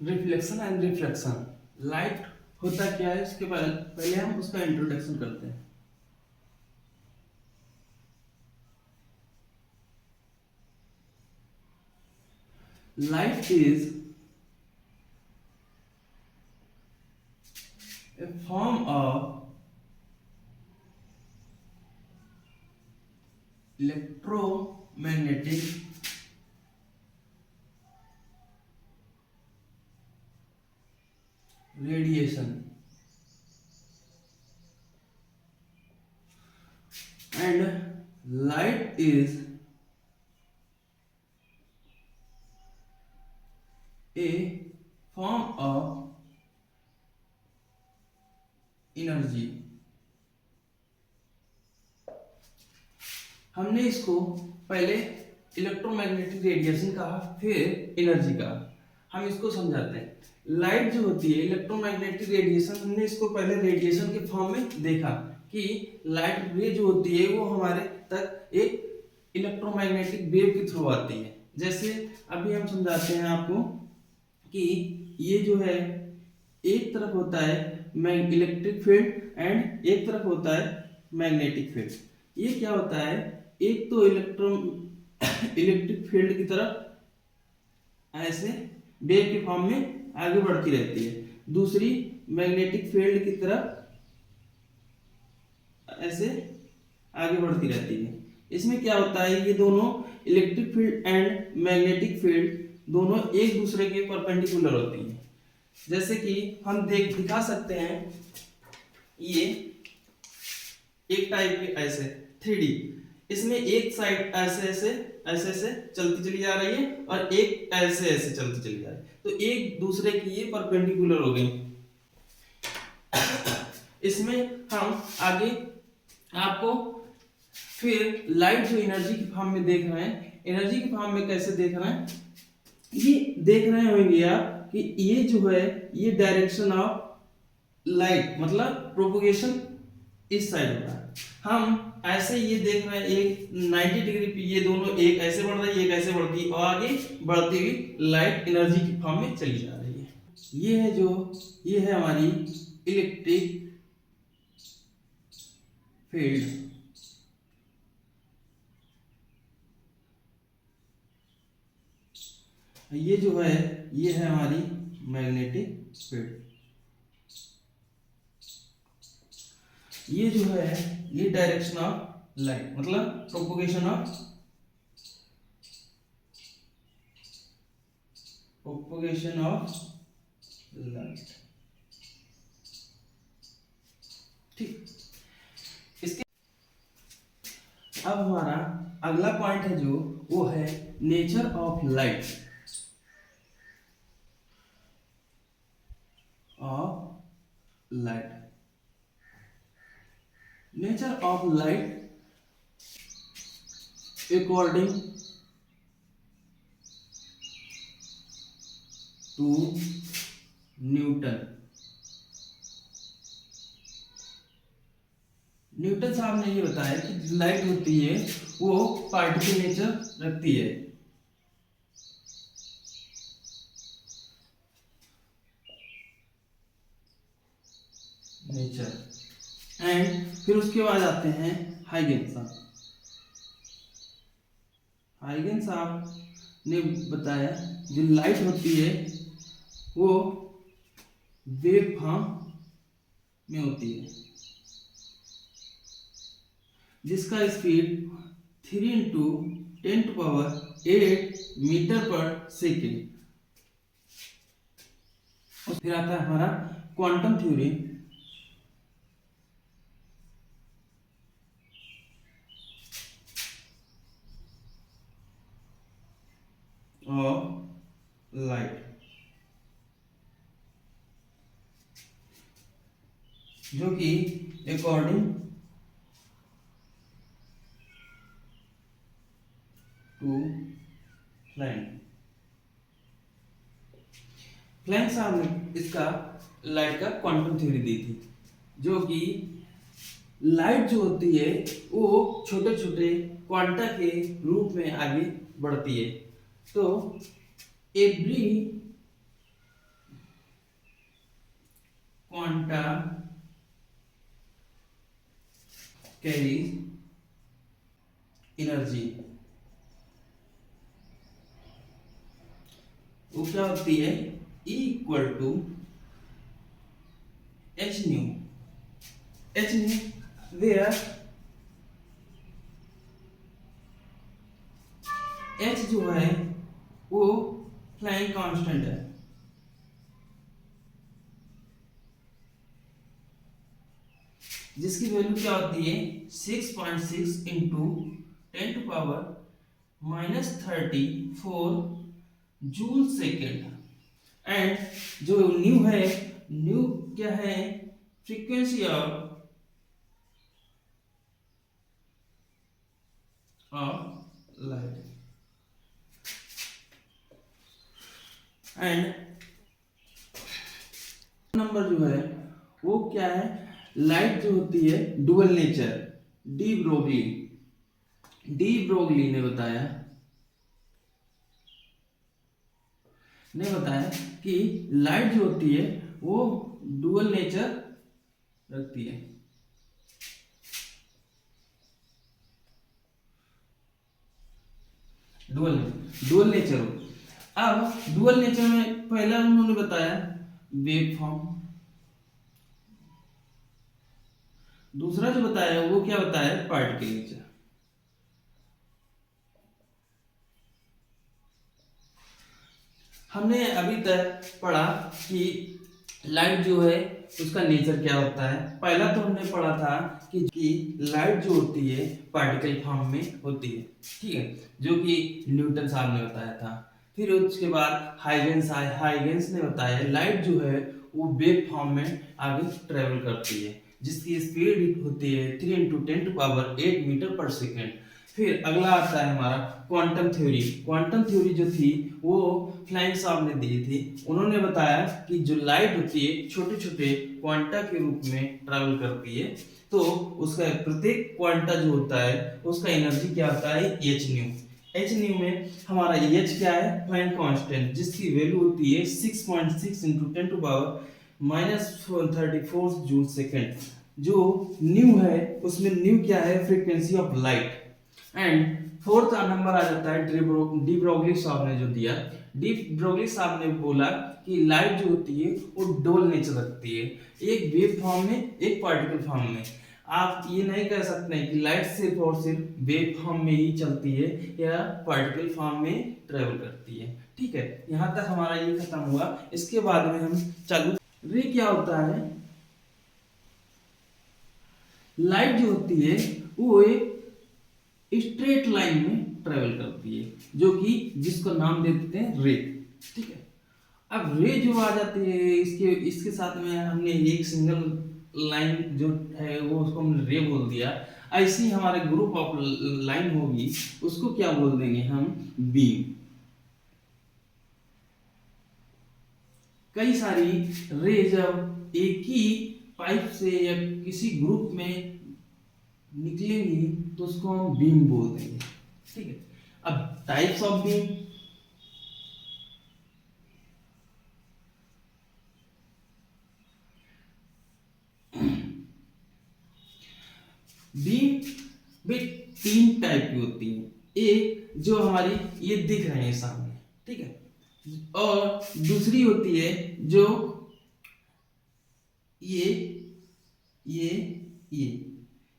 Reflection and refraction. Light होता क्या है, इसके पहले हम उसका इंट्रोडक्शन करते हैं। Light is a form of electromagnetic radiation and light is a form of energy। हमने इसको पहले इलेक्ट्रोमैग्नेटिक रेडिएशन कहा, फिर एनर्जी कहा। हम इसको समझाते हैं। लाइट जो होती है इलेक्ट्रोमैग्नेटिक रेडिएशन, हमने इसको पहले रेडिएशन के फॉर्म में देखा कि लाइट रे जो होती है वो हमारे तक एक इलेक्ट्रोमैग्नेटिक वेव के थ्रू आती है। जैसे अभी हम समझाते हैं आपको कि ये जो है एक तरफ होता है इलेक्ट्रिक फील्ड एंड एक तरफ होता है मैग्नेटिक फील्ड। ये क्या होता है, एक तो इलेक्ट्रिक फील्ड की तरफ ऐसे वेव के फॉर्म में आगे बढ़ती रहती है, दूसरी मैग्नेटिक फील्ड की तरफ ऐसे आगे बढ़ती रहती है। इसमें क्या होता है, ये दोनों electric field and magnetic field दोनों एक दूसरे के परपेंडिकुलर होती हैं। जैसे कि हम दिखा सकते हैं, ये एक टाइप के ऐसे 3D, इसमें एक साइड ऐसे ऐसे ऐसे ऐसे चलती चली जा रही है और एक ऐसे ऐसे चलती चली जा रही है, तो एक दूसरे की ये परपेंडिकुलर हो गई। इसमें हम आगे आपको फिर लाइट जो एनर्जी के फॉर्म में देख रहे हैं, एनर्जी के फॉर्म में कैसे देख रहे हैं, ये देख रहे होंगे आप कि ये जो है ये डायरेक्शन ऑफ लाइट मतलब प्रोपोगेशन इस साइड होता है। हम ऐसे ये देख रहे हैं एक 90 डिग्री पे, ये दोनों एक ऐसे बढ़ रही है एक ऐसे बढ़ती है और आगे बढ़ती हुई लाइट एनर्जी के फॉर्म में चली जा रही है। ये है हमारी इलेक्ट्रिक फील्ड। ये जो है ये है हमारी मैग्नेटिक फील्ड। ये जो है ये डायरेक्शन ऑफ लाइट मतलब प्रोपोगेशन ऑफ लाइट। ठीक, इसके अब हमारा अगला पॉइंट है जो वो है nature of light. Nature of light according to Newton साहब ने ये बताया कि लाइट होती है वो पार्टिकल नेचर रखती है। नेचर एंड फिर उसके बाद आते हैं हाइगेन साहब। हाइगेन साहब ने बताया जो लाइट होती है वो वेव फॉर्म में होती है जिसका स्पीड 3 × 10⁸ मीटर पर सेकेंड। फिर आता है हमारा क्वांटम थ्योरी। ऑफ लाइट जो कि अकॉर्डिंग टू प्लैंक साहब ने इसका लाइट का क्वांटम थ्योरी दी थी, जो कि लाइट जो होती है वो छोटे छोटे क्वांटा के रूप में आगे बढ़ती है। तो एवरी क्वांटा कैरीज एनर्जी, वो क्या होती है, E equal to h nu, h nu where h जो है वो फ्लाइंग कांस्टेंट है, जिसकी वैल्यू क्या होती है 6.6 इंटू 10⁻⁻34 जूल सेकेंड। एंड जो न्यू है, न्यू क्या है, frequency of light. And number जो है वो क्या है, लाइट जो होती है डुअल नेचर, डी ब्रोगली ने बताया कि लाइट जो होती है वो डुअल नेचर रखती है। डुअल नेचर हो। अब डुअल नेचर में पहला उन्होंने बताया वेव फॉर्म, दूसरा जो बताया वो क्या बताया, पार्टिकल नेचर। हमने अभी तक पढ़ा कि लाइट जो है उसका नेचर क्या होता है। पहला तो हमने पढ़ा था कि लाइट जो होती है पार्टिकल फॉर्म में होती है, ठीक है, जो कि न्यूटन साहब ने बताया था। फिर उसके बाद हाइगेंस ने बताया लाइट जो है वो वेव फॉर्म में आगे ट्रेवल करती है, जिसकी स्पीड होती है 3 × 10⁸ मीटर पर सेकेंड। फिर अगला आता है हमारा क्वांटम थ्योरी। क्वांटम थ्योरी जो थी वो फ्लाइंग साहब ने दी थी। उन्होंने बताया कि जो लाइट होती है छोटे छोटे क्वांटा के रूप में ट्रैवल करती है, तो उसका प्रत्येक क्वांटा जो होता है उसका एनर्जी क्या होता है, एच न्यू। एच न्यू में हमारा एच क्या है, फ्लाइंग कांस्टेंट, जिसकी वैल्यू होती है 6.6 × 10⁻⁻34 जूल सेकेंड। जो न्यू है उसमें न्यू क्या है, frequency of light. And fourth number आ जाता है डी ब्रोगली साहब ने जो दिया। डी ब्रोगली साहब ने बोला कि लाइट जो होती है वो डबल नेचर रखती है, एक वेव फॉर्म में एक पार्टिकल फॉर्म में। आप ये नहीं कह सकते कि लाइट सिर्फ और सिर्फ वेव फॉर्म में ही चलती है या पार्टिकल फॉर्म में ट्रेवल करती है, ठीक है। यहाँ तक हमारा ये खत्म हुआ। इसके बाद में हम चालू, रे क्या होता है, लाइट जो होती है वो एक स्ट्रेट लाइन में ट्रेवल करती है, जो कि जिसको नाम दे देते हैं रे, ठीक है। अब रे जो आ जाती है इसके इसके साथ में हमने एक सिंगल लाइन जो है वो उसको हमने रे बोल दिया। ऐसी हमारे ग्रुप ऑफ लाइन होगी उसको क्या बोल देंगे हम, बीम। कई सारी रे जब एक ही पाइप से या किसी ग्रुप में निकलेंगी तो उसको हम बीम बोल देंगे, ठीक है। अब टाइप्स ऑफ बीम, बीम भी 3 टाइप की होती है। एक जो हमारी ये दिख रहे हैं सामने, ठीक है, और दूसरी होती है जो ये ये ये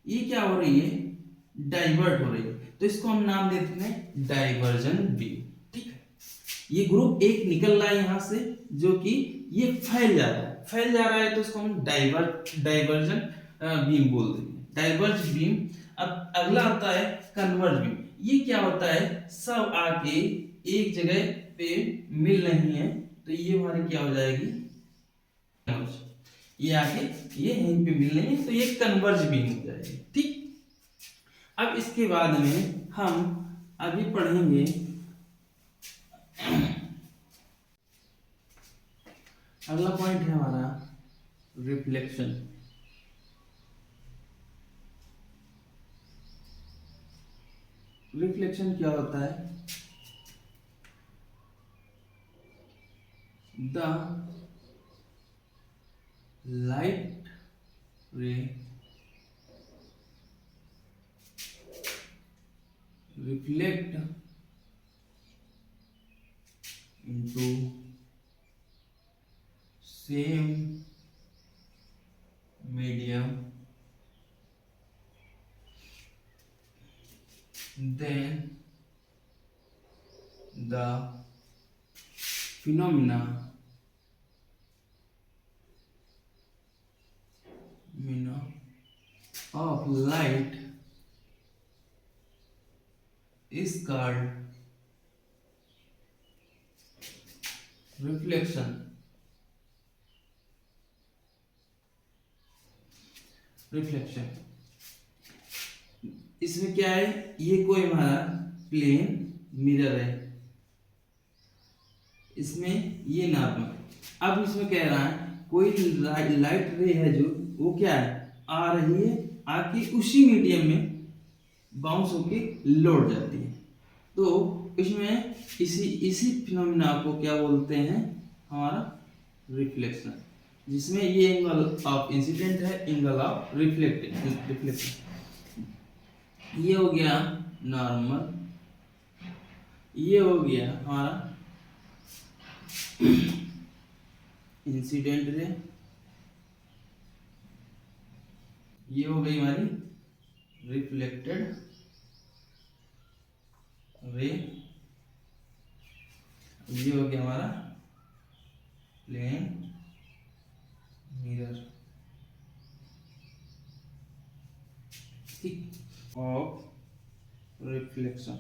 ये क्या हो रही है, डाइवर्ट हो रही है, तो इसको हम नाम देते हैं डाइवर्जन बीम, ठीक है। ये ग्रुप एक निकल रहा है यहां से, जो कि ये फैल जा रहा है तो इसको हम डाइवर्जन बीम बोल देंगे, डाइवर्ज बीम। अब अगला आता है कन्वर्ज बीम। ये क्या होता है, सब आके एक जगह पे मिल रही है, तो ये हमारी क्या हो जाएगी, ये आगे ये यहीं पे मिल रही है, तो ये कन्वर्ज बीम हो जाएगी, ठीक। अब इसके बाद में हम आगे पढ़ेंगे अगला पॉइंट है हमारा रिफ्लेक्शन। रिफ्लेक्शन क्या होता है, the light ray reflect into same medium, then the phenomena of light is called reflection. Reflection इसमें क्या है, ये कोई हमारा प्लेन मिरर है, इसमें ये नॉर्मल। अब इसमें कह रहा है कोई लाइट रे है जो वो क्या है, आ रही है, आके उसी मीडियम में बाउंस होके लौट जाती है। तो इसमें इसी फिनोमिना को क्या बोलते हैं, हमारा रिफ्लेक्शन, जिसमें ये एंगल ऑफ इंसिडेंट है, एंगल ऑफ रिफ्लेक्शन। ये हो गया नॉर्मल, ये हो गया हमारा इंसिडेंट रे, ये हो गई हमारी रिफ्लेक्टेड रे, ये हो गया हमारा plane mirror of reflection.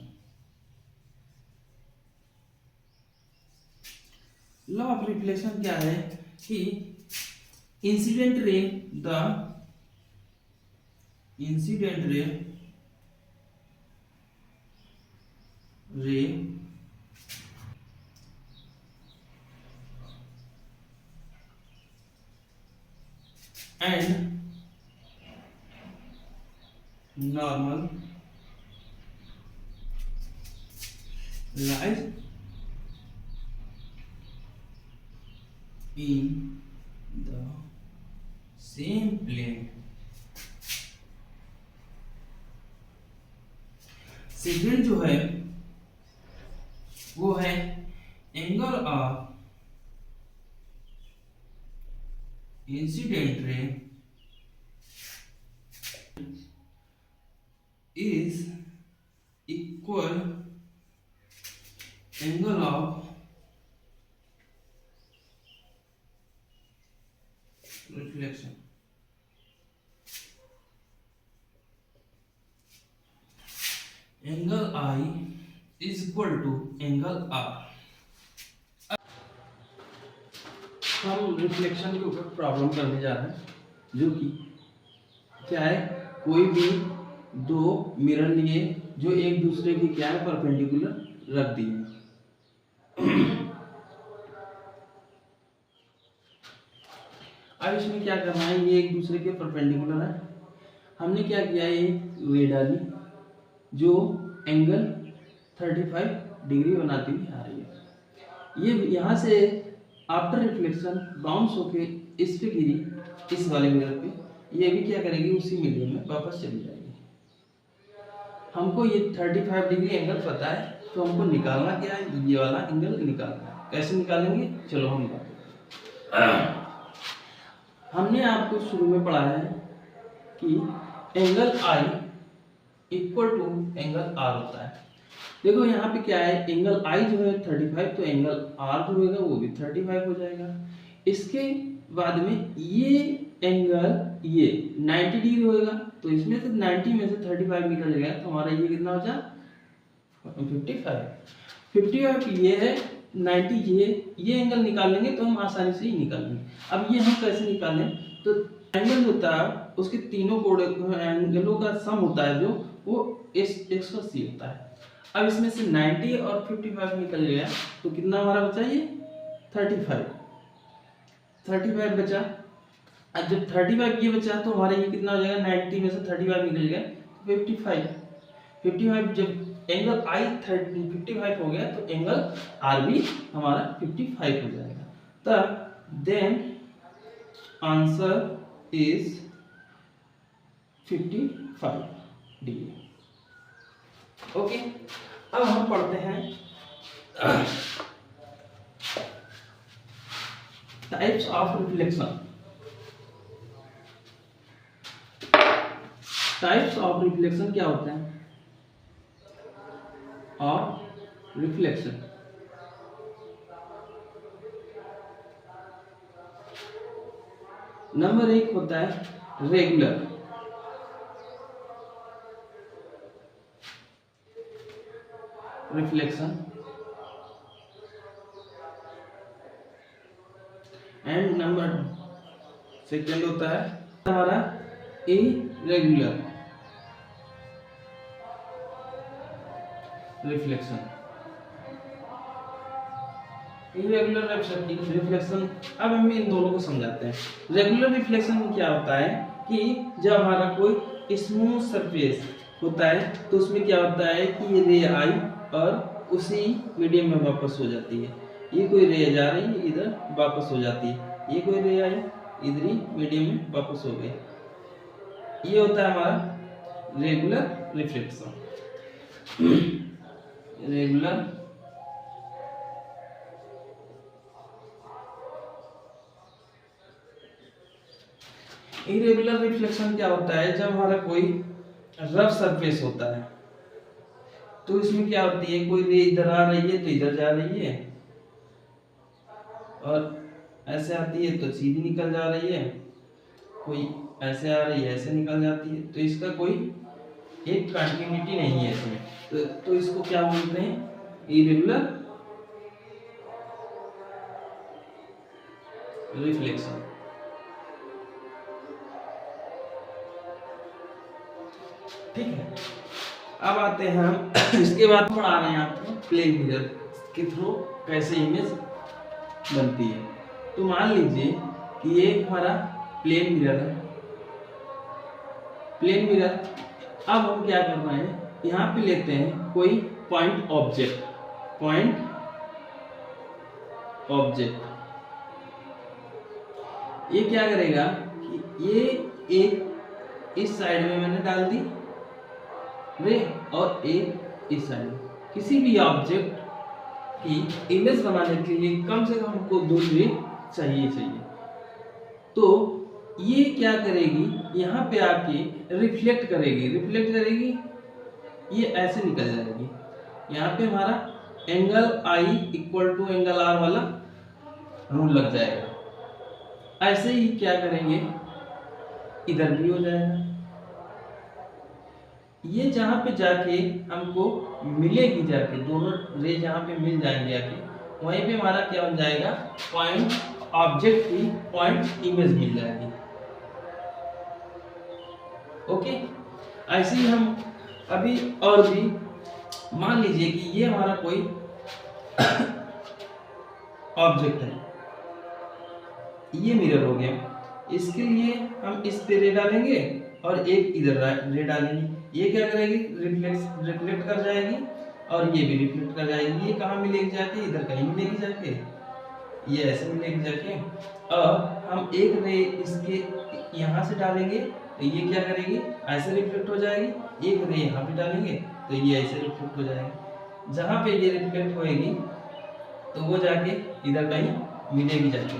Law of reflection क्या है कि incident ray and normal lies in the same plane। Second जो है वो है angle of incident ray is equal angle of reflection। Angle I is equal to angle R। हम reflection के ऊपर प्रॉब्लम करने जा रहे हैं, जो कि क्या है, कोई भी दो मिरर लिए जो एक दूसरे के क्या है परपेंडिकुलर रख दिए। अब इसमें क्या करना है, ये एक दूसरे के परपेंडिकुलर है, हमने क्या किया, एक रे डाली जो एंगल 35 डिग्री बनाती हुई आ रही है। ये यहाँ से आफ्टर रिफ्लेक्शन बाउंस होके इस पे गिरी, इस वाले मिरर पे, ये भी क्या करेगी, उसी मीडियम में वापस चली जाएगी। हमको ये 35 डिग्री एंगल पता है, तो हमको निकालना क्या है, ये वाला एंगल निकालना है। कैसे निकालेंगे, चलो हम बताते। हमने आपको शुरू में पढ़ाया है कि angle I equal to angle R होता है। देखो यहाँ पे क्या है, एंगल I जो है 35, तो एंगल R जो होगा वो भी 35 हो जाएगा। इसके बाद में ये एंगल ये 90 डिग्री होगा, तो इसमें से 90 में से 35 निकल जाएगा, तो हमारा ये कितना हो जाए 55 ये है 90, ये एंगल निकाल लेंगे तो हम आसानी से ही निकाल लेंगे। अब ये हम कैसे निकालें, तो एंगल होता है उसके तीनों एंगलों का सम होता है जो वो 180 होता है। अब इसमें से 90 और 55 निकल गया, तो कितना हमारा बचा, ये 35 बचा। अब जब 35 ये बचा तो हमारा ये कितना हो जाएगा, 90 में से 35 निकल गया तो 55 जब एंगल I 55 हो गया तो एंगल R भी हमारा 55 हो जाएगा। तब then answer is 55 degree. Okay, अब हम पढ़ते हैं types of reflection. Types of reflection क्या होते हैं? और रिफ्लेक्शन नंबर 1 होता है regular. Reflection and number second होता है हमारा इरेगुलर रिफ्लेक्शन। इरेगुलर रिफ्लेक्शन, अब हम इन दोनों को समझाते हैं। रेगुलर रिफ्लेक्शन में क्या होता है कि जब हमारा कोई स्मूथ सरफेस होता है तो उसमें क्या होता है कि ये रे आई और उसी मीडियम में वापस हो जाती है। ये कोई रे जा रही है, इधर वापस हो जाती है। ये कोई रे आई, इधर ही मीडियम में वापस हो गई। ये होता है हमारा regular reflection. Regular irregular reflection क्या होता है? जब हमारा कोई रफ सरफेस होता है तो इसमें क्या होती है, कोई रे इधर आ रही है तो इधर जा रही है, और ऐसे आती है तो सीधी निकल जा रही है, कोई ऐसे आ रही है ऐसे निकल जाती है। तो इसका कोई एक कंटिन्यूटी नहीं है इसमें। तो इसको क्या बोलते हैं? Irregular reflection. ठीक है, अब आते हैं हम इसके बाद पढ़ा रहे हैं आपको प्लेन मिरर के थ्रू कैसे इमेज बनती है। तो मान लीजिए कि ये हमारा प्लेन मिरर है। प्लेन मिरर, अब हम क्या कर रहे हैं, यहाँ पे लेते हैं कोई पॉइंट ऑब्जेक्ट। पॉइंट ऑब्जेक्ट ये क्या करेगा कि ये एक इस साइड में मैंने डाल दी रे और एक इस साइड में। किसी भी ऑब्जेक्ट की इमेज बनाने के लिए कम से कम हमको 2 रे चाहिए। तो ये क्या करेगी, यहाँ पे आके रिफ्लेक्ट करेगी, ये ऐसे निकल जाएगी। यहाँ पे हमारा angle I equal to angle R वाला रूल लग जाएगा। ऐसे ही क्या करेंगे, इधर भी हो जाएगा। ये जहाँ पे जाके हमको मिलेगी, जाके दोनों रे जहाँ पे मिल जाएंगे आके, वहीं पे हमारा क्या बन जाएगा, पॉइंट ऑब्जेक्ट की पॉइंट इमेज मिल जाएगी। ओके, ऐसे ही हम अभी और भी मान लीजिए कि ये हमारा कोई ऑब्जेक्ट है, ये मिरर हो गया। इसके लिए हम इस पे रे डालेंगे और एक इधर रे डालेंगे। ये क्या करेगी, रिफ्लेक्ट कर जाएगी और ये भी रिफ्लेक्ट कर जाएगी। ये कहाँ मिलेगी जाके, इधर कहीं मिलेगी जाके, ये ऐसे मिलेगी जाके। अब हम एक रे इसके यहाँ से डालेंगे तो ये क्या करेगी, ऐसे रिफ्लेक्ट हो जाएगी। एक रे यहाँ पे डालेंगे तो ये ऐसे रिफ्लेक्ट हो जाएगी। जहाँ पे ये रिफ्लेक्ट होएगी तो वो जाके इधर कहीं मिलेगी जाके।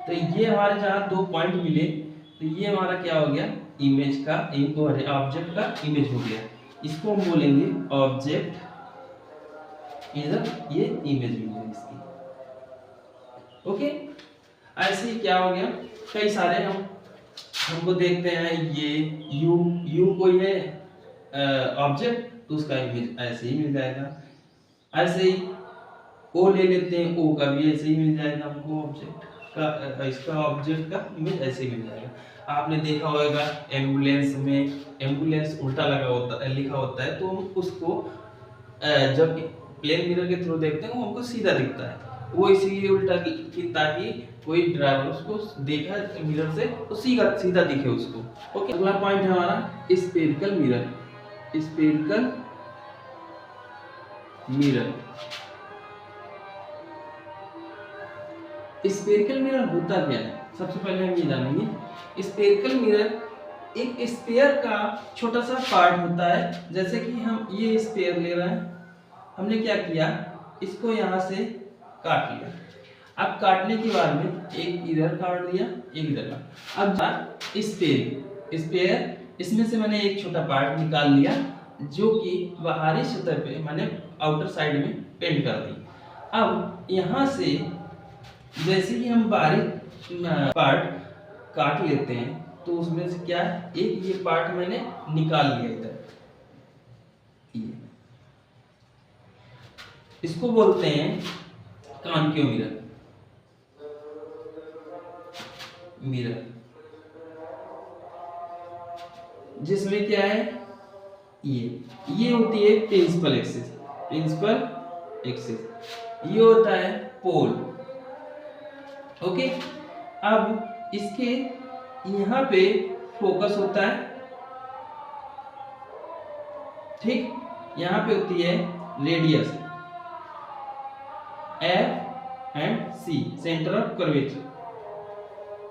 तो ये हमारे जहाँ 2 पॉइंट मिले तो ये हमारा क्या हो गया, इमेज का ऑब्जेक्ट का इमेज हो गया। इसको हम बोलेंगे ऑब्जेक्ट, इधर ये इमेज मिल गई इसकी। ओके, ऐसे ही क्या हो गया, कई सारे हमको देखते हैं, ये यू कोई है ऑब्जेक्ट तो उसका इमेज ऐसे ही मिल जाएगा। ऐसे ही ओ ले लेते हैं, ओ का भी ऐसे ही मिल जाएगा हमको ऑब्जेक्ट का, इसका ऑब्जेक्ट का इमेज ऐसे ही मिल जाएगा। आपने देखा होगा एम्बुलेंस में एम्बुलेंस उल्टा लिखा होता है, तो हम उसको जब प्लेन मिरर के थ्रू देखते हैं वो हमको सीधा दिखता है। वो इसीलिए उल्टा ताकि कोई ड्राइवर उसको देखा मिरर से तो सीधा दिखे उसको। ओके, अगला पॉइंट है हमारा spherical mirror. Spherical mirror spherical mirror होता क्या है, सबसे पहले हम ये जानेंगे। स्फेरिकल मिरर एक स्फीयर का छोटा सा पार्ट होता है। जैसे कि हम ये स्फीयर ले रहे हैं, हमने क्या किया, इसको यहाँ से काट लिया। अब काटने के बाद में एक इधर काट दिया, एक इधर का। अब स्फीयर इसमें से मैंने एक छोटा पार्ट निकाल लिया, जो कि बाहरी सतह पे मैंने आउटर साइड में पेंट कर दी। अब यहाँ से जैसे कि हम बाहरी पार्ट काट लेते हैं, तो उसमें से क्या है, एक ये पार्ट मैंने निकाल लिया इधर, ये इसको बोलते हैं कॉन्केव मिरर, जिसमें क्या है, ये होती है प्रिंसिपल एक्सिस, ये होता है पोल। ओके, अब इसके यहाँ पे फोकस होता है, ठीक, यहाँ पे होती है radius F and C, centre of curvature.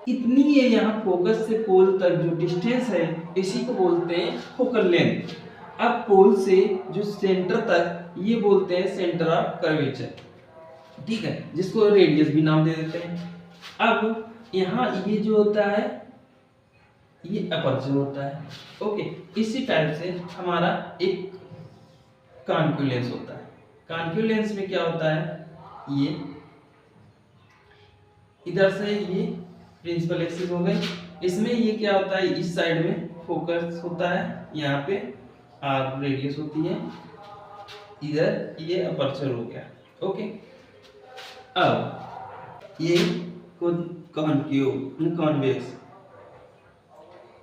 इतनी है यहाँ फोकस से पोल तक जो डिस्टेंस है, इसी को बोलते हैं फोकल लेंथ। अब पोल से जो सेंटर तक, ये बोलते हैं सेंटर ऑफ कर्वेचर, ठीक है, जिसको रेडियस भी नाम दे देते हैं। अब यहाँ ये जो होता है, ये अपर्चर होता है। ओके, इसी टाइप से हमारा एक कॉन्केव लेंस होता है। कॉन्केव लेंस में क्या होता है, ये इधर से ये प्रिंसिपल एक्सिस हो गई, इसमें ये क्या होता है, इस साइड में फोकस होता है, यहाँ पे आर रेडियस होती है, इधर ये अपर्चर हो गया। ओके, अब ये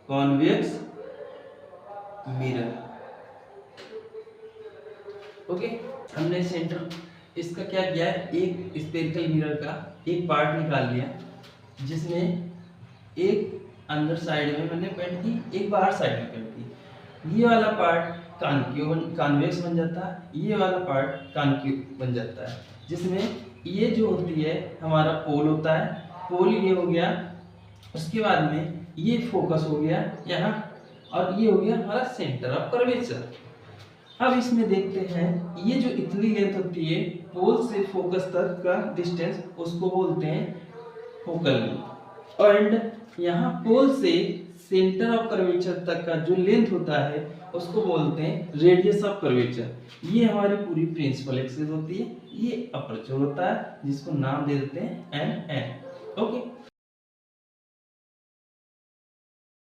कॉन्वेक्स मिरर। ओके, हमने सेंटर इसका क्या किया है, एक स्फेरिकल मिरर का एक पार्ट निकाल लिया, जिसमें एक अंदर साइड में मैंने पेंट की, एक बाहर साइड में पेंट की। ये वाला पार्ट कॉन्वेक्स बन जाता है, ये वाला पार्ट कॉन्केव बन जाता है, जिसमें ये जो होती है हमारा पोल होता है, पोल ये हो गया, उसके बाद में ये फोकस हो गया यहाँ, और ये हो गया हमारा सेंटर ऑफ कर्वेचर। अब इसमें देखते हैं, ये जो इतनी लेंथ होती है पोल से फोकस तक का डिस्टेंस, उसको बोलते हैं फोकल लेंथ। एंड यहाँ पोल से सेंटर ऑफ कर्वेचर तक का जो लेंथ होता है, उसको बोलते हैं रेडियस ऑफ कर्वेचर। ये हमारी पूरी प्रिंसिपल एक्सिस होती है, ये अपर्चर होता है, जिसको नाम दे देते हैं एन। ओके,